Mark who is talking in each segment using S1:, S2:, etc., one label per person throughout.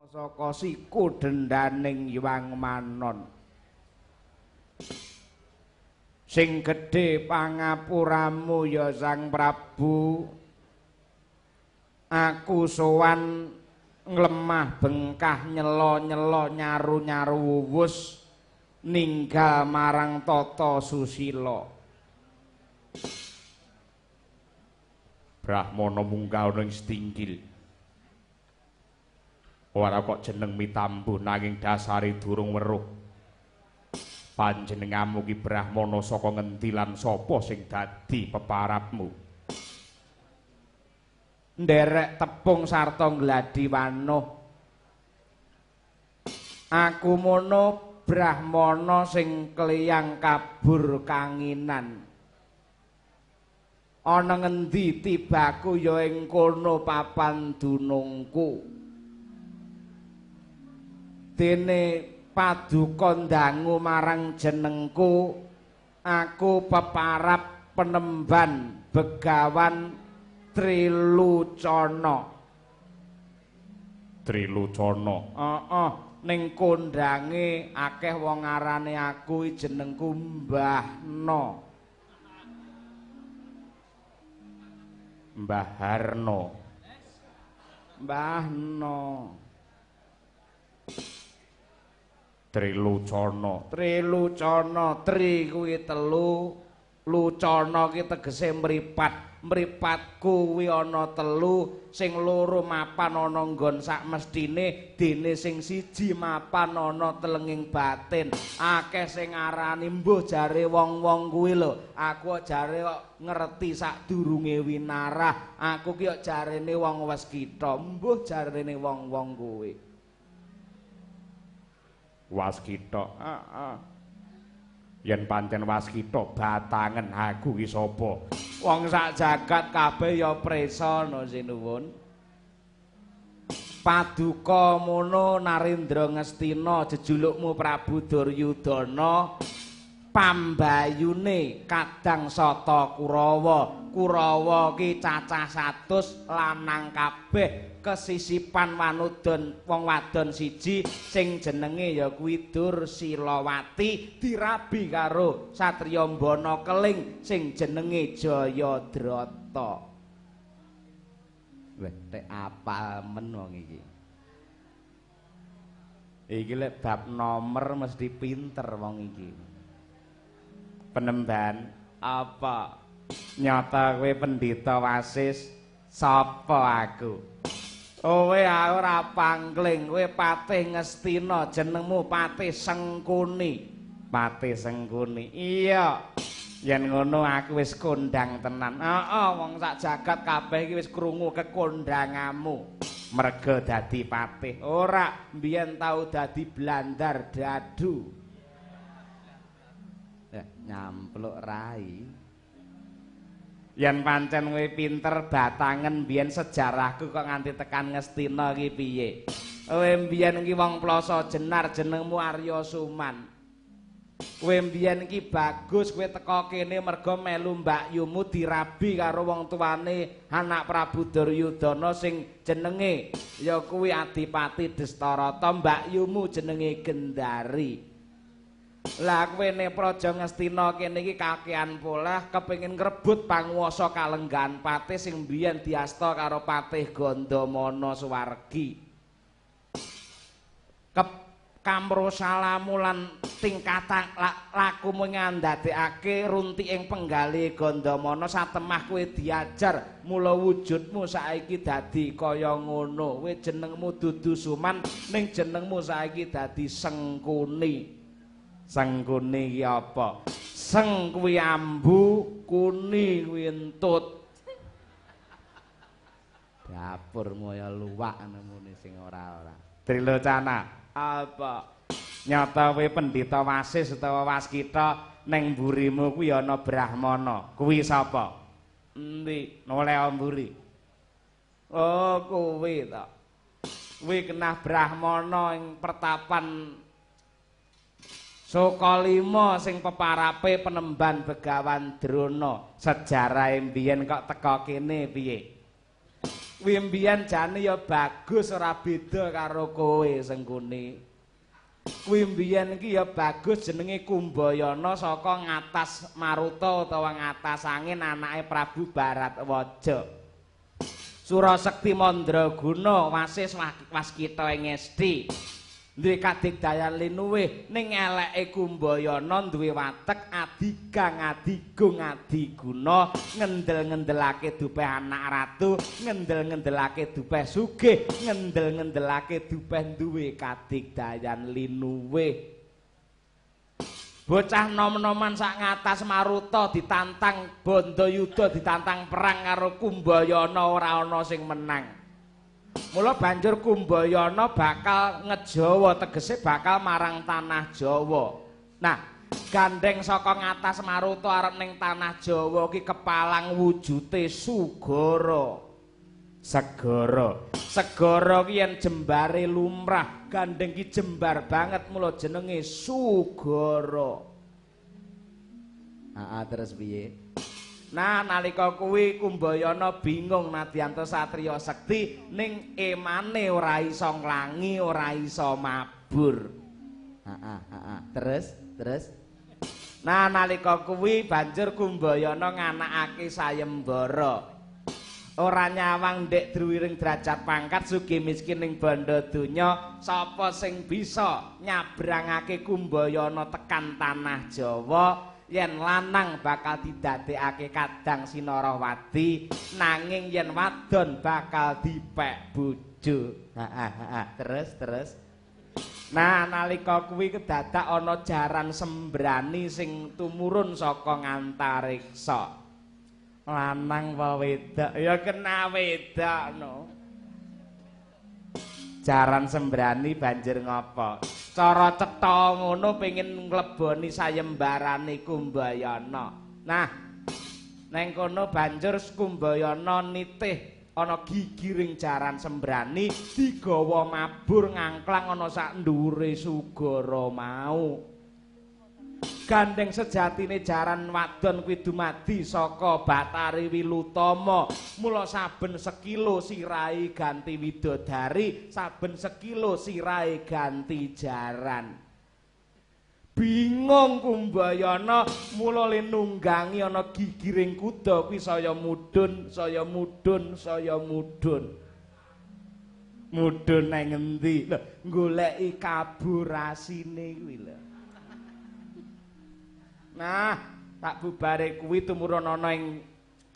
S1: saka siku dendaning Hyang Manon. Sing gedhe pangapuramu ya Sang Prabu. Aku sowan nglemah bengkah nyelo-nyelo nyaru-nyaru wuwus ninggal marang tata susila. Brahmana munggah ning setinggil. Ora kok jeneng mitambuh nanging dasare durung weruh. Panjenenganmu ki Brahmana saka ngendi lan sapa sing dadi peparapmu? Nderek tepung sarta ngladi wanuh. Aku mono Brahmana sing kleyang kabur kanginan. Ana ngendi tibaku ya ing kono papan dunungku. Dene paduka ndangu marang jenengku, aku peparap penemban Begawan Trilucana. Trilucana. Ning kondange akeh wong ngarane aku jenengku Mbahna. Mbah Harno. Mbahna. Trilucana. Trilucana, tri kuwi telu, lucana ki tegese mripat. Mripatku kuwi ana telu, sing loro mapan ana nggon sak mestine, dene sing siji mapan ana telenging batin. Akeh sing ngarani mbuh jare wong-wong kuwi lho. Aku jare kok ngerti sadurunge winarah. Aku ki kok jarene wong Waskita, mbuh jarene wong-wong kuwi. Waskita. Yen pancen Waskita batangen aku ki sapa? Wong sak jagat kabeh ya presa no sinuwun. Paduka mono Narendra Ngastina jejulukmu Prabu Duryudana. Pambayune Kadang Sata Kurawa. Kurawa ki cacah 100 lanang kabeh kesisipan wanudon wong wadon siji sing jenenge ya kuwi Dursilawati dirabi karo satriya Mbana Keling sing jenenge Jayadrata. Weh tek apal men wong iki. Iki lek bab nomor mesti pinter wong iki. Penemban apa nyata kowe Pendhita Wasis sapa aku? Kowe ora pangling, kowe Patih Ngastina, jenengmu Patih Sengkuni. Patih Sengkuni. Iya. Yen ngono aku wis kondang tenan. Wong sak jagat kabeh iki wis krungu kekondanganmu. Merga dadi patih. Ora, mbiyen tau dadi blandar dadu. Nyampluk rai. Yen pancen kowe pinter batangen biyen sejarahku kok nganti tekan Ngastina iki piye? Kowe mbiyen iki wong Plasa Jenar jenengmu Arya Suman. Kowe mbiyen iki bagus kowe teka kene merga melu mbakyumu dirabi karo wong tuane anak Prabu Duryudana sing jenenge ya kuwi Adipati Destarata, mbakyumu jenenge Gendari. Lah kowe nek Praja Ngastina kene iki kakehan polah kepengin ngrebut panguwasa Kalenggahan Patih sing mbiyen diasta karo Patih Gandamana Suwargi. Kamrosalamu lan tingkatan lakumu ngandadekake runtiking penggalih Gandamana satemah kowe diajar mula wujudmu saiki dadi kaya ngono. Kowe jenengmu dudu Suman ning jenengmu saiki dadi Sengkuni. Sengkuni ki apa? Seng kuwi ambu, kuni kuwi entut. Dapur moya luwak nemune sing ora-ora. Trilucana. Apa? Nyata kowe Pendhita Wasis utawa Waskita ning mburimu kuwi ana Brahmana. Kuwi sapa? Endi? Oleh mburi. Oh, kuwi ta. Kuwi kenah Brahmana ing pertapan Sukalima sing peparape Penemban Begawan Drona. Sejarahe mbiyen kok teka kene piye? Kuwi mbiyen jane ya bagus ora beda karo kowe Sengkuni. Kuwi mbiyen iki ya bagus jenenge Kumbayana saka ngatas Maruta utawa ngatas angin anake Prabu Baratwaja. Surasekti Mandraguna wasis waskita ing Ngesti. Duwe kadigdayan linuwih ning eleke Kumbayana duwe watek adigang adigung adiguna ngendel-ngendelake dupeh anak ratu ngendel-ngendelake dupeh sugih ngendel-ngendelake dupeh duwe kadigdayan linuwih. Bocah nom-noman sak ngatas Maruta ditantang Bandayuda ditantang perang karo Kumbayana ora ana sing menang. Mula banjur Kumbayana bakal ngejawa tegese bakal marang tanah Jawa. Nah, gandeng saka ngatas Maruta arep ning tanah Jawa ki kepalang wujute Sugara. Segara ki yen jembare lumrah, gandeng ki jembar banget mula jenenge Sugara. Terus piye? Nah nalika kuwi Kumbayana bingung nadyanto satriya sekti ning emane ora iso nglangi ora iso mabur. Terus. Nah nalika kuwi banjur Kumbayana nganakake sayembara. Ora nyawang ndek druwiring derajat pangkat sugih miskin ning banda donya sapa sing bisa nyabrangake Kumbayana tekan tanah Jawa. Yen lanang bakal didadekake kadang Sinarawati nanging yen wadon bakal dipek bojo. Terus. Nah nalika kuwi kedadak ana jaran sembrani sing tumurun saka Ngantariksa. Lanang apa wedok? Ya kena wedok no. Jaran sembrani banjur ngopo? Cara cetha ngono pengin ngleboni sayembarane Kumbayana. Nah, neng kono banjur Kumbayana nitih ana gigiring jaran sembrani digawa mabur ngangklang ana sak ndhuwure Sugara mau. Gandeng sejatine jaran wadon kuwi dumadi saka Batari Wilutama. Mula saben sekilo sirahe ganti widodari, saben sekilo sirahe ganti jaran. Bingung Kumbayana mula le nunggangi ana gigiring kuda kuwi saya mudhun. Mudhun nang ngendi? Lho, goleki kaburasine kuwi lho. Nah, tak bubare kuwi tumurun ana ing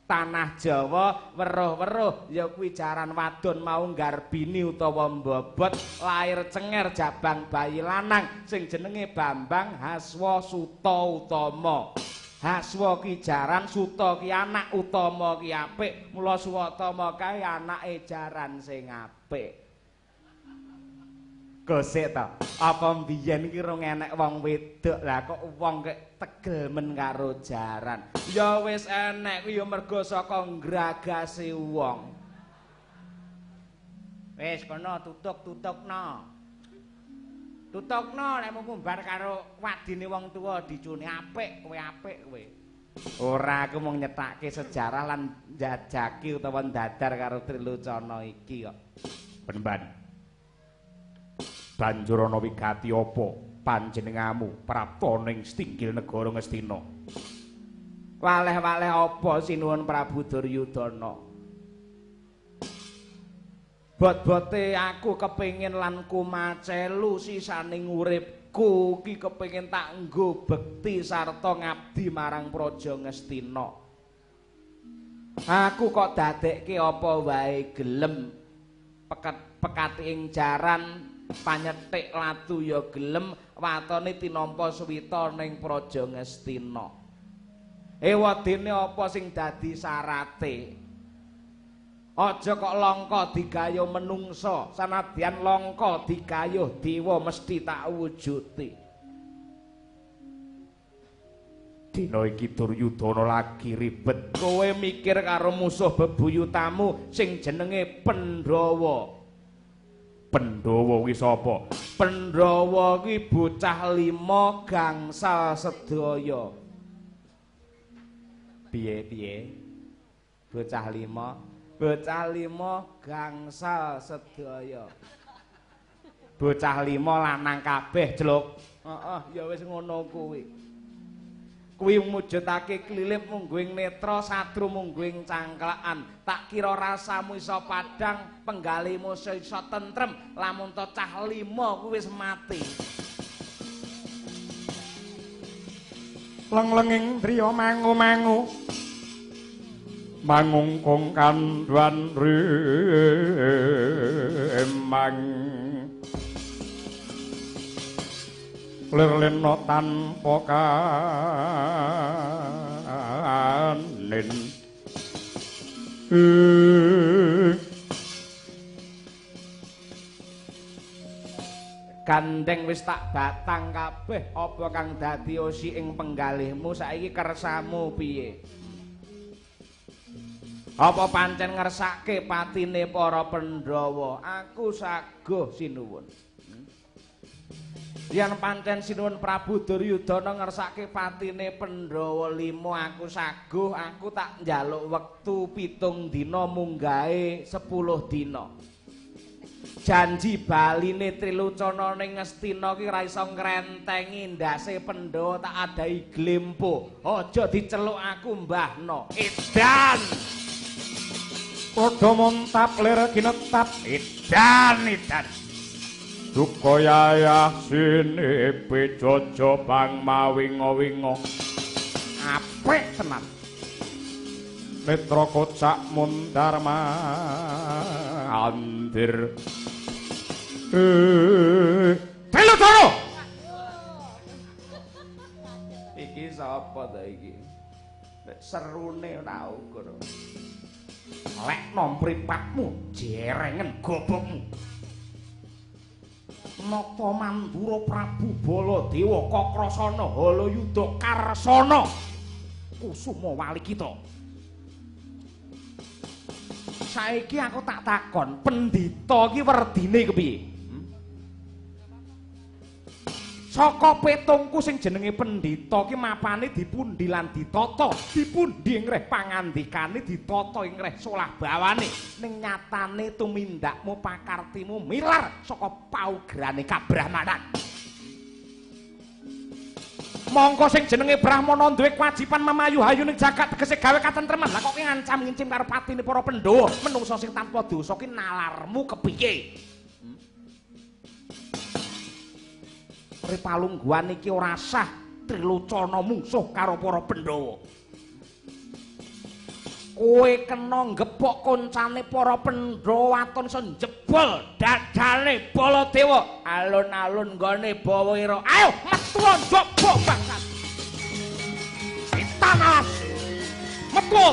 S1: tanah Jawa, weruh-weruh ya kuwi jaran wadon mau Garbini utawa mbobot, lair cenger jabang bayi lanang sing jenenge Bambang Haswa Suta Utama. Haswa ki jaran, Suta ki anak, Utama ki apik, mula Suwatama kae anake jaran sing apik. Gosek ta, apa mbiyen iki rong enek wong wedok, lah kok wong kek tegel men karo jaran. Ya wis enek kuwi ya mergo saka ngragase wong. Wis kono tutuk-tutukno. Tutukno nek mumbar karo wadine wong tuwa dicune apik kowe. Ora aku mung nyetake sejarah lan njajaki utawa ndadar karo Trilocana iki kok. Penemban. Banjur ana wigati apa panjenengamu prapta ning Stinggil negara Ngastina? Waleh-waleh apa sinuwun Prabu Duryudana? Bot-bote aku kepengin lan kumacelu sisaning uripku ki kepengin tak nggo bekti sarta ngabdi marang Praja Ngastina. Aku kok dadekke apa wae gelem pekati ing jaran panyethik latu ya gelem watone tinampa suwita ning Praja Ngastina. Wadene apa sing dadi sarate? Aja kok langka digayuh menungsa, sanadyan langka digayuh dewa mesti tak wujuti. Dina iki Duryudana lagi ribet. Kowe mikir karo musuh bebuyutamu sing jenenge Pandhawa. Pandhawa kuwi sapa? Pandhawa kuwi bocah 5 gangsal sedaya. Piye? Bocah 5. Bocah lima gangsal sedaya. Bocah lima lanang kabeh, Jluk. Heeh, ya wis ngono kuwi. Kuwi mujudake klilip mungguing netra, sadru mungguing cangklaan. Tak kira rasamu iso padhang, penggalimu iso tentrem, lamun to cah lima kuwi wis mati.
S2: Lenglenging driya mangu-mangu. Mangungkung kandhuan remang lirlena tanpa kanin
S1: Gandeng wis tak batang kabeh apa kang dadi osi ing penggalihmu saiki kersamu piye? Apa pancen ngersake patine para Pandhawa? Aku saguh sinuwun. Yen pancen sinuwun Prabu Duryudana ngersake patine Pandhawa 5, aku saguh, aku tak njaluk wektu 7 dina munggahe 10 dina. Janji baline Trilocana ning Ngastina ki ra iso ngrentengi ndase Pandhawa tak adahi glempo. Aja diceluk aku Mbahna. Edan.
S2: Padha montap lir ginetap
S1: Edan.
S2: Dukaya sinepe jojo bang mawinga-winga
S1: Apik tenan.
S2: netra kocak mundar mandir
S1: Trilocana. Iki sapa ta iki? Nek serune ora ukur. Lek nom mripatmu jerengen gobokmu. Napa Mandura Prabu Baladewa Kakrasana Halayuda Karsana Kusuma wali kita. Saiki aku tak takon, pendhita iki werdine kepiye? Saka petungku sing jenenge pendhita ki mapane dipundi lan ditata, dipundi ing reh pangandikane ditata ing reh solah bawane, ning nyatane tumindakmu pakartimu milar saka paugerane kabrahmanan. Mongko sing jenenge Brahmana duwe kewajiban mamayu hayu ning jagat tegese gawe katentreman. Lah kok ngancam ngincim karo patine para Pandhawa, menungsa sing tanpa dosa ki nalarmu kepiye? Ripalungguhan iki ora sah Trilocana mungsuh karo para Pandhawa. Kowe kena ngepok koncane para Pandhawa waton son jebol dadane Baladewa alun-alun nggone Bawira. Ayo metu njobok bangsat. Setan alas. Metu.